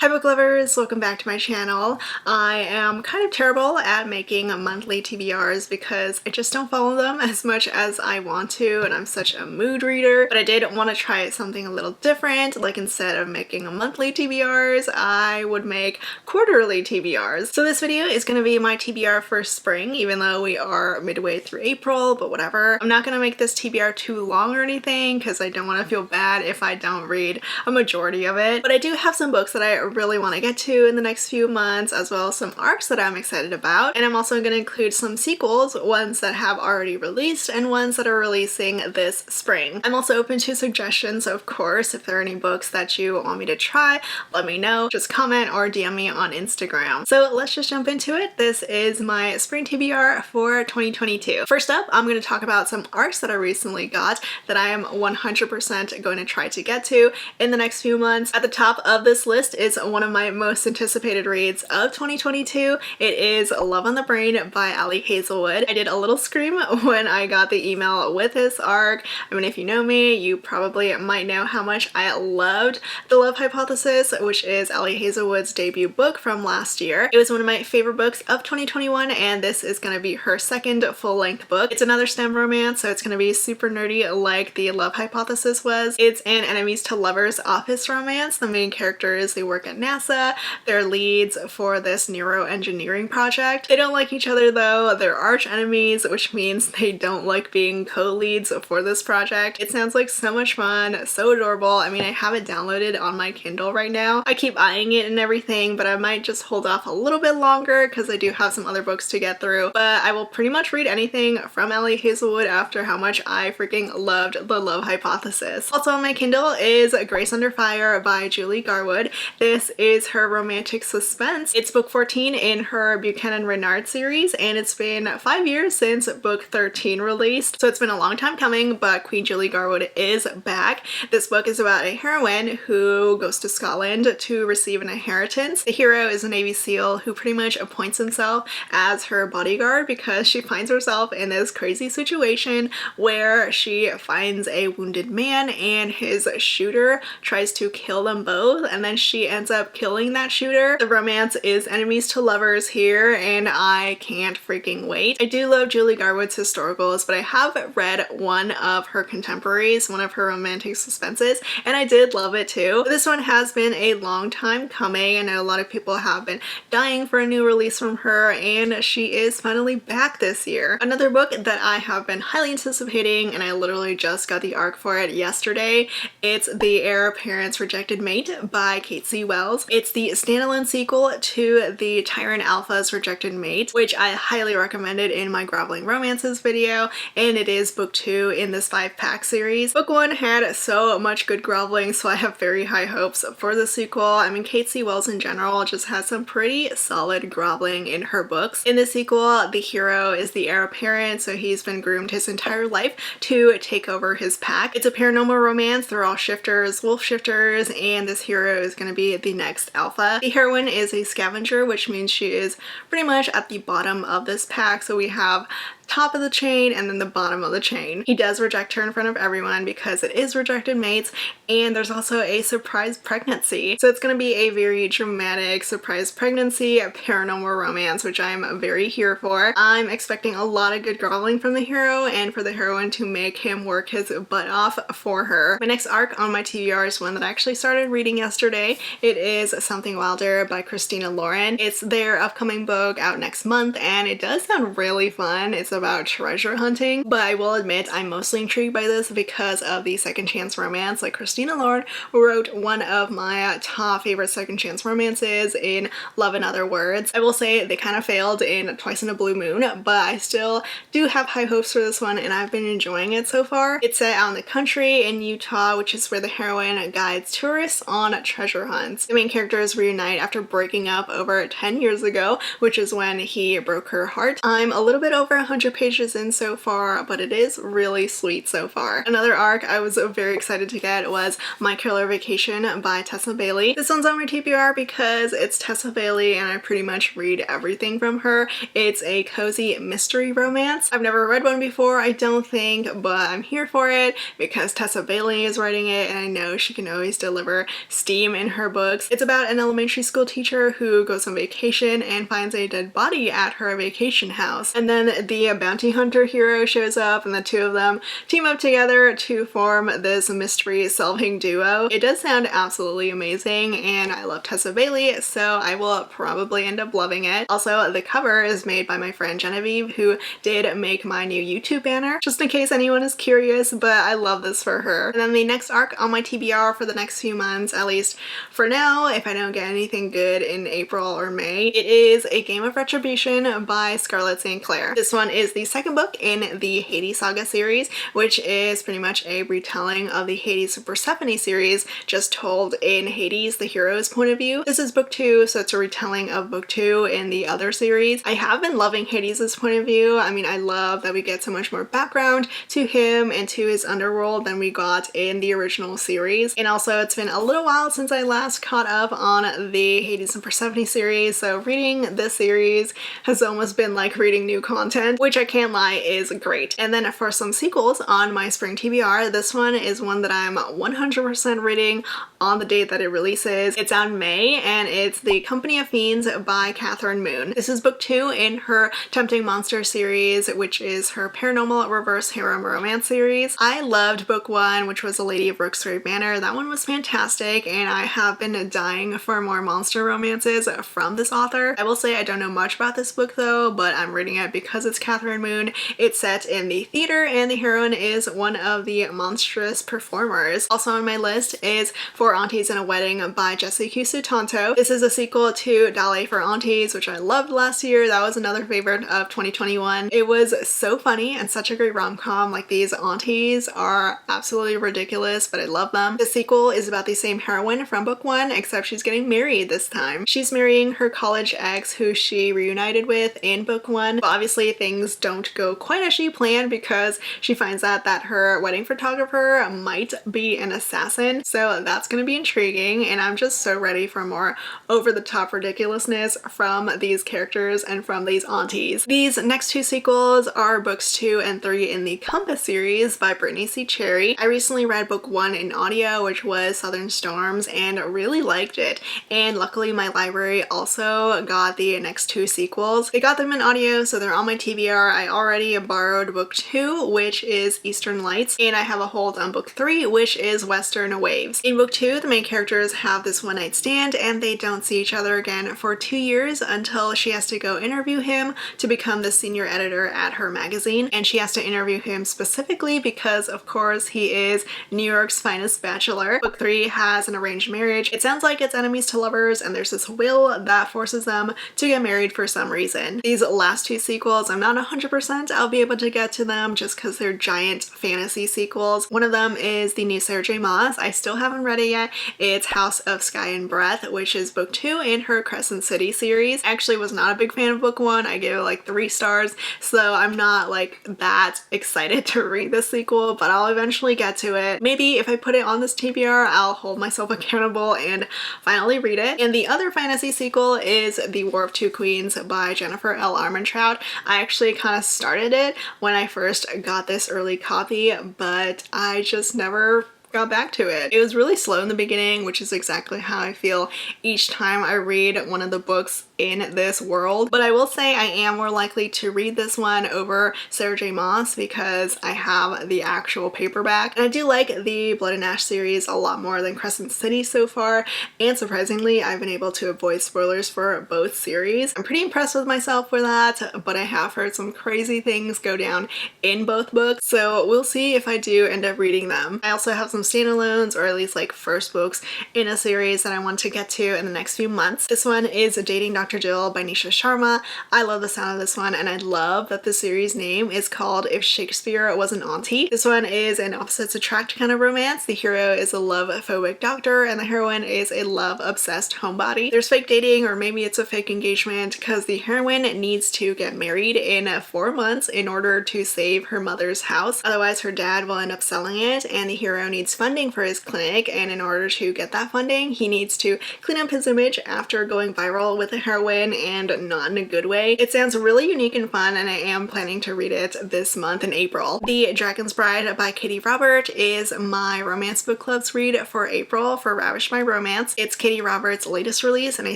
Hi book lovers, welcome back to my channel. I am kind of terrible at making monthly TBRs because I just don't follow them as much as I want to, and I'm such a mood reader, but I did want to try something a little different. Like, instead of making monthly TBRs, I would make quarterly TBRs. So this video is going to be my TBR for spring, even though we are midway through April, but whatever. I'm not going to make this TBR too long or anything because I don't want to feel bad if I don't read a majority of it, but I do have some books that I really want to get to in the next few months, as well as some arcs that I'm excited about. And I'm also going to include some sequels, ones that have already released and ones that are releasing this spring. I'm also open to suggestions, of course. If there are any books that you want me to try, let me know. Just comment or DM me on Instagram. So let's just jump into it. This is my spring TBR for 2022. First up, I'm going to talk about some arcs that I recently got that I am 100% going to try to get to in the next few months. At the top of this list is one of my most anticipated reads of 2022. It is Love on the Brain by Ali Hazelwood. I did a little scream when I got the email with this arc. I mean, if you know me, you probably might know how much I loved The Love Hypothesis, which is Ali Hazelwood's debut book from last year. It was one of my favorite books of 2021, and this is going to be her second full-length book. It's another STEM romance, so it's going to be super nerdy like The Love Hypothesis was. It's an enemies to lovers office romance. The main characters, they work at NASA. They're leads for this neuroengineering project. They don't like each other though. They're arch enemies, which means they don't like being co-leads for this project. It sounds like so much fun, so adorable. I mean, I have it downloaded on my Kindle right now. I keep eyeing it and everything, but I might just hold off a little bit longer because I do have some other books to get through. But I will pretty much read anything from Ali Hazelwood after how much I freaking loved The Love Hypothesis. Also on my Kindle is Grace Under Fire by Julie Garwood. This is her romantic suspense. It's book 14 in her Buchanan Renard series, and it's been 5 years since book 13 released, so it's been a long time coming, but Queen Julie Garwood is back. This book is about a heroine who goes to Scotland to receive an inheritance. The hero is a Navy SEAL who pretty much appoints himself as her bodyguard because she finds herself in this crazy situation where she finds a wounded man and his shooter tries to kill them both, and then she ends up killing that shooter. The romance is enemies to lovers here, and I can't freaking wait. I do love Julie Garwood's historicals, but I have read one of her contemporaries, one of her romantic suspenses, and I did love it too. This one has been a long time coming. I know a lot of people have been dying for a new release from her, and she is finally back this year. Another book that I have been highly anticipating, and I literally just got the arc for it yesterday, it's The Heir Apparent's Rejected Mate by Kate C. Wells. It's the standalone sequel to the Tyrant Alpha's Rejected Mate, which I highly recommended in my Groveling Romances video, and it is book 2 in this 5-pack series. Book 1 had so much good groveling, so I have very high hopes for the sequel. I mean, Kate C. Wells in general just has some pretty solid groveling in her books. In the sequel, the hero is the heir apparent, so he's been groomed his entire life to take over his pack. It's a paranormal romance. They're all shifters, wolf shifters, and this hero is going to be the next alpha. The heroine is a scavenger, which means she is pretty much at the bottom of this pack. So we have top of the chain and then the bottom of the chain. He does reject her in front of everyone because it is rejected mates, and there's also a surprise pregnancy. So it's going to be a very dramatic surprise pregnancy, a paranormal romance, which I'm very here for. I'm expecting a lot of good groveling from the hero and for the heroine to make him work his butt off for her. My next arc on my TBR is one that I actually started reading yesterday. It is Something Wilder by Christina Lauren. It's their upcoming book out next month, and it does sound really fun. It's about treasure hunting, but I will admit I'm mostly intrigued by this because of the second chance romance. Like, Christina Lauren wrote one of my top favorite second chance romances in Love in Other Words. I will say they kind of failed in Twice in a Blue Moon, but I still do have high hopes for this one, and I've been enjoying it so far. It's set out in the country in Utah, which is where the heroine guides tourists on treasure hunts. The main characters reunite after breaking up over 10 years ago, which is when he broke her heart. I'm a little bit over 100 2 pages in so far, but it is really sweet so far. Another arc I was very excited to get was My Killer Vacation by Tessa Bailey. This one's on my TBR because it's Tessa Bailey and I pretty much read everything from her. It's a cozy mystery romance. I've never read one before, I don't think, but I'm here for it because Tessa Bailey is writing it and I know she can always deliver steam in her books. It's about an elementary school teacher who goes on vacation and finds a dead body at her vacation house. And then the bounty hunter hero shows up and the two of them team up together to form this mystery solving duo. It does sound absolutely amazing and I love Tessa Bailey, so I will probably end up loving it. Also, the cover is made by my friend Genevieve, who did make my new YouTube banner, just in case anyone is curious, but I love this for her. And then the next arc on my TBR for the next few months, at least for now, if I don't get anything good in April or May, it is A Game of Retribution by Scarlett St. Clair. This one is the second book in the Hades Saga series, which is pretty much a retelling of the Hades Persephone series, just told in Hades, the hero's point of view. This is book 2, so it's a retelling of book 2 in the other series. I have been loving Hades' point of view. I mean, I love that we get so much more background to him and to his underworld than we got in the original series. And also, it's been a little while since I last caught up on the Hades and Persephone series, so reading this series has almost been like reading new content, which I can't lie is great. And then for some sequels on my spring TBR, this one is one that I'm 100% reading on the date that it releases. It's out in May and it's The Company of Fiends by Catherine Moon. This is book 2 in her Tempting Monster series, which is her paranormal reverse harem romance series. I loved book 1, which was A Lady of Rooksbury Manor. That one was fantastic and I have been dying for more monster romances from this author. I will say I don't know much about this book though, but I'm reading it because it's Catherine Moon. It's set in the theater and the heroine is one of the monstrous performers. Also on my list is For Aunties and a Wedding by Jessie Q. Sutanto. This is a sequel to Ballet for Aunties, which I loved last year. That was another favorite of 2021. It was so funny and such a great rom-com. Like, these aunties are absolutely ridiculous, but I love them. The sequel is about the same heroine from book 1, except she's getting married this time. She's marrying her college ex who she reunited with in book 1, but obviously things don't go quite as she planned because she finds out that her wedding photographer might be an assassin. So that's gonna be intriguing and I'm just so ready for more over-the-top ridiculousness from these characters and from these aunties. These next 2 sequels are books 2 and 3 in the Compass series by Brittany C. Cherry. I recently read book 1 in audio, which was Southern Storms, and really liked it. And luckily my library also got the next 2 sequels. They got them in audio, so they're on my TBR. I already borrowed book 2, which is Eastern Lights, and I have a hold on book 3, which is Western Waves. In book 2, the main characters have this one-night stand and they don't see each other again for 2 years until she has to go interview him to become the senior editor at her magazine. And she has to interview him specifically because, of course, he is New York's finest bachelor. Book 3 has an arranged marriage. It sounds like it's enemies to lovers and there's this will that forces them to get married for some reason. These last 2 sequels, I'm not 100% I'll be able to get to them just because they're giant fantasy sequels. One of them is the new Sarah J. Maas. I still haven't read it yet. It's House of Sky and Breath, which is book 2 in her Crescent City series. I actually was not a big fan of book 1. I gave it like 3 stars, so I'm not like that excited to read the sequel, but I'll eventually get to it. Maybe if I put it on this TBR, I'll hold myself accountable and finally read it. And the other fantasy sequel is The War of Two Queens by Jennifer L. Armentrout. I actually kind of started it when I first got this early copy, but I just never got back to it. It was really slow in the beginning, which is exactly how I feel each time I read one of the books in this world. But I will say I am more likely to read this one over Sarah J. Maas because I have the actual paperback. And I do like the Blood and Ash series a lot more than Crescent City so far. And surprisingly, I've been able to avoid spoilers for both series. I'm pretty impressed with myself for that, but I have heard some crazy things go down in both books. So we'll see if I do end up reading them. I also have some some standalones, or at least like first books in a series that I want to get to in the next few months. This one is Dating Dr. Jill by Nisha Sharma. I love the sound of this one, and I love that the series name is called If Shakespeare Was an Auntie. This one is an opposites attract kind of romance. The hero is a love-phobic doctor, and the heroine is a love-obsessed homebody. There's fake dating, or maybe it's a fake engagement, because the heroine needs to get married in 4 months in order to save her mother's house. Otherwise, her dad will end up selling it, and the hero needs funding for his clinic, and in order to get that funding, he needs to clean up his image after going viral with the heroine, and not in a good way. It sounds really unique and fun, and I am planning to read it this month in April. The Dragon's Bride by Katie Robert is my romance book club's read for April for Ravish My Romance. It's Katie Roberts' latest release, and I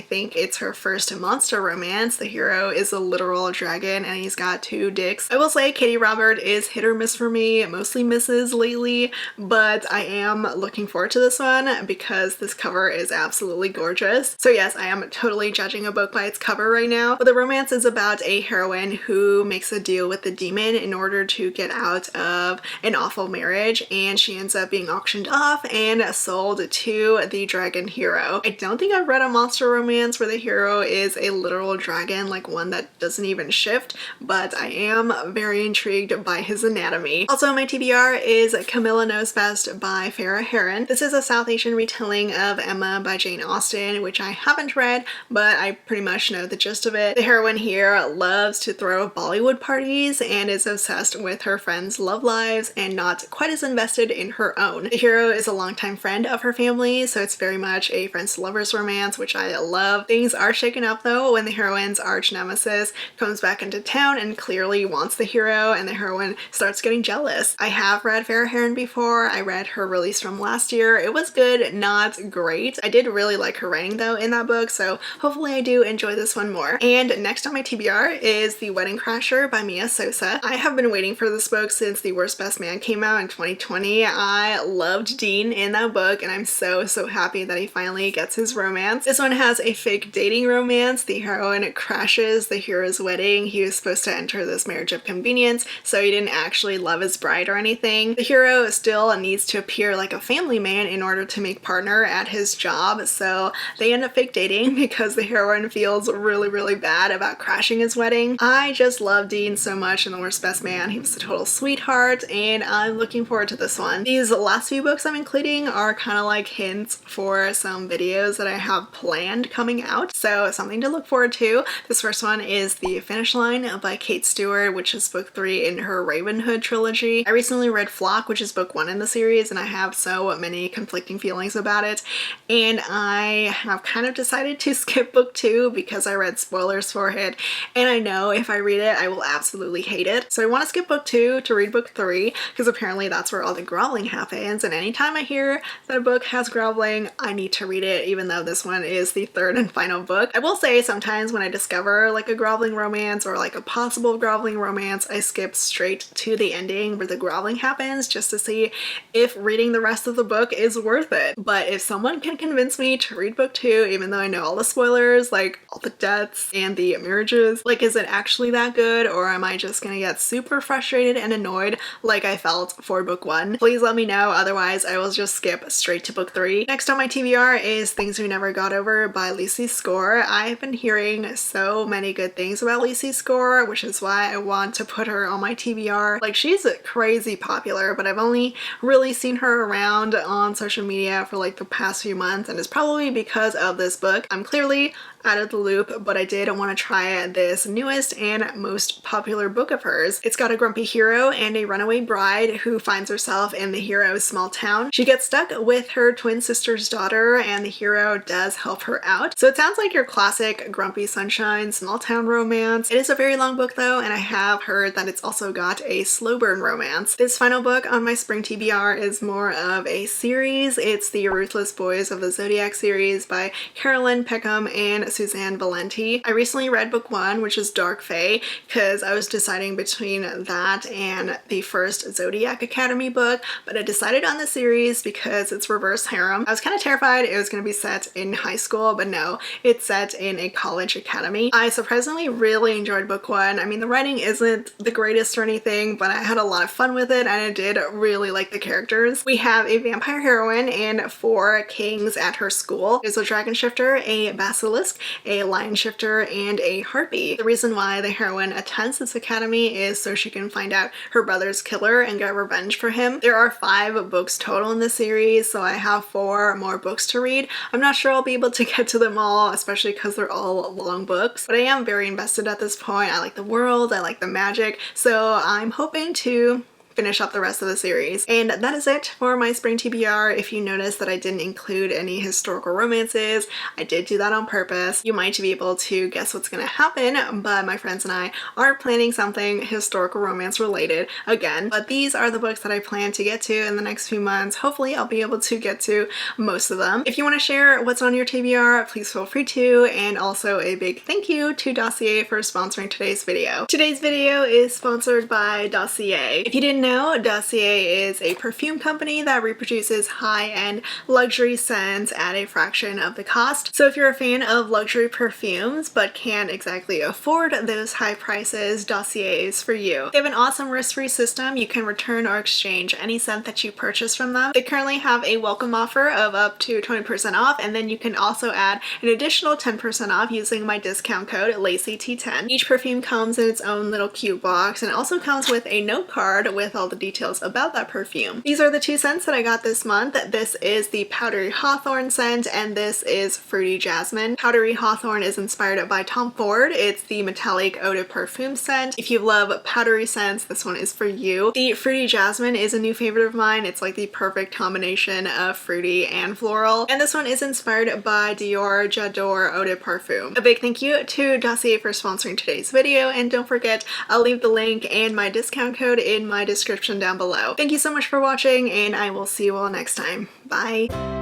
think it's her first monster romance. The hero is a literal dragon, and he's got 2 dicks. I will say Katie Robert is hit or miss for me, mostly misses lately, but I am looking forward to this one because this cover is absolutely gorgeous. So yes, I am totally judging a book by its cover right now, but the romance is about a heroine who makes a deal with the demon in order to get out of an awful marriage, and she ends up being auctioned off and sold to the dragon hero. I don't think I've read a monster romance where the hero is a literal dragon, like one that doesn't even shift, but I am very intrigued by his anatomy. Also on my TBR is Camilla Knows Best by Farah Heron. This is a South Asian retelling of Emma by Jane Austen, which I haven't read, but I pretty much know the gist of it. The heroine here loves to throw Bollywood parties and is obsessed with her friends' love lives and not quite as invested in her own. The hero is a longtime friend of her family, so it's very much a friends to lovers romance, which I love. Things are shaken up though when the heroine's arch nemesis comes back into town and clearly wants the hero, and the heroine starts getting jealous. I have read Farah Heron before. I read her release from last year. It was good, not great. I did really like her writing though in that book, so hopefully I do enjoy this one more. And next on my TBR is The Wedding Crasher by Mia Sosa. I have been waiting for this book since The Worst Best Man came out in 2020. I loved Dean in that book, and I'm so happy that he finally gets his romance. This one has a fake dating romance. The heroine crashes the hero's wedding. He was supposed to enter this marriage of convenience, so he didn't actually love his bride or anything. The hero still needs to appear like a family man in order to make partner at his job, so they end up fake dating because the heroine feels really bad about crashing his wedding. I just love Dean so much in The Worst Best Man. He was a total sweetheart, and I'm looking forward to this one. These last few books I'm including are kind of like hints for some videos that I have planned coming out, so something to look forward to. This first one is The Finish Line by Kate Stewart, which is book 3 in her Ravenhood trilogy. I recently read Flock, which is book 1 in the series, and I have so many conflicting feelings about it, and I have kind of decided to skip book 2 because I read spoilers for it, and I know if I read it I will absolutely hate it. So I want to skip book 2 to read book 3 because apparently that's where all the groveling happens, and anytime I hear that a book has groveling, I need to read it, even though this one is the 3rd and final book. I will say sometimes when I discover like a groveling romance or like a possible groveling romance, I skip straight to the ending where the groveling happens just to see if reading the rest of the book is worth it. But if someone can convince me to read book 2, even though I know all the spoilers, like all the deaths and the marriages, like is it actually that good, or am I just gonna get super frustrated and annoyed like I felt for book 1? Please let me know, otherwise I will just skip straight to book 3. Next on my TBR is Things We Never Got Over by Lacey Score. I've been hearing so many good things about Lacey Score, which is why I want to put her on my TBR. Like, she's crazy popular, but I've only really seen her around on social media for like the past few months, and it's probably because of this book. I'm clearly out of the loop, but I did want to try this newest and most popular book of hers. It's got a grumpy hero and a runaway bride who finds herself in the hero's small town. She gets stuck with her twin sister's daughter, and the hero does help her out. So it sounds like your classic grumpy sunshine small town romance. It is a very long book though, and I have heard that it's also got a slow burn romance. This final book on my spring TBR is more of a series. It's the Ruthless Boys of the Zodiac series by Carolyn Peckham and Suzanne Valenti. I recently read book 1, which is Dark Fae, because I was deciding between that and the first Zodiac Academy book, but I decided on the series because it's reverse harem. I was kind of terrified it was going to be set in high school, but no, it's set in a college academy. I surprisingly really enjoyed book 1. I mean, the writing isn't the greatest or anything, but I had a lot of fun with it, and I did really like the characters. detectives. We have a vampire heroine and 4 kings at her school. There's a dragon shifter, a basilisk, a lion shifter, and a harpy. The reason why the heroine attends this academy is so she can find out her brother's killer and get revenge for him. There are 5 books total in this series, so I have 4 more books to read. I'm not sure I'll be able to get to them all, especially because they're all long books, but I am very invested at this point. I like the world, I like the magic, so I'm hoping to finish up the rest of the series. And that is it for my spring TBR. If you notice that I didn't include any historical romances, I did do that on purpose. You might be able to guess what's gonna happen, but my friends and I are planning something historical romance related again. But these are the books that I plan to get to in the next few months. Hopefully I'll be able to get to most of them. If you want to share what's on your TBR, please feel free to, and also a big thank you to Dossier for sponsoring today's video. Today's video is sponsored by Dossier. If you didn't know, Dossier is a perfume company that reproduces high-end luxury scents at a fraction of the cost. So if you're a fan of luxury perfumes but can't exactly afford those high prices, Dossier is for you. They have an awesome risk-free system. You can return or exchange any scent that you purchase from them. They currently have a welcome offer of up to 20% off, and then you can also add an additional 10% off using my discount code LACEYT10. Each perfume comes in its own little cute box, and it also comes with a note card with all the details about that perfume. These are the 2 scents that I got this month. This is the Powdery Hawthorn scent, and this is Fruity Jasmine. Powdery Hawthorn is inspired by Tom Ford. It's the metallic eau de parfum scent. If you love powdery scents, this one is for you. The Fruity Jasmine is a new favorite of mine. It's like the perfect combination of fruity and floral. And this one is inspired by Dior J'adore eau de parfum. A big thank you to Dossier for sponsoring today's video, and don't forget, I'll leave the link and my discount code in my description down below. Thank you so much for watching, and I will see you all next time. Bye!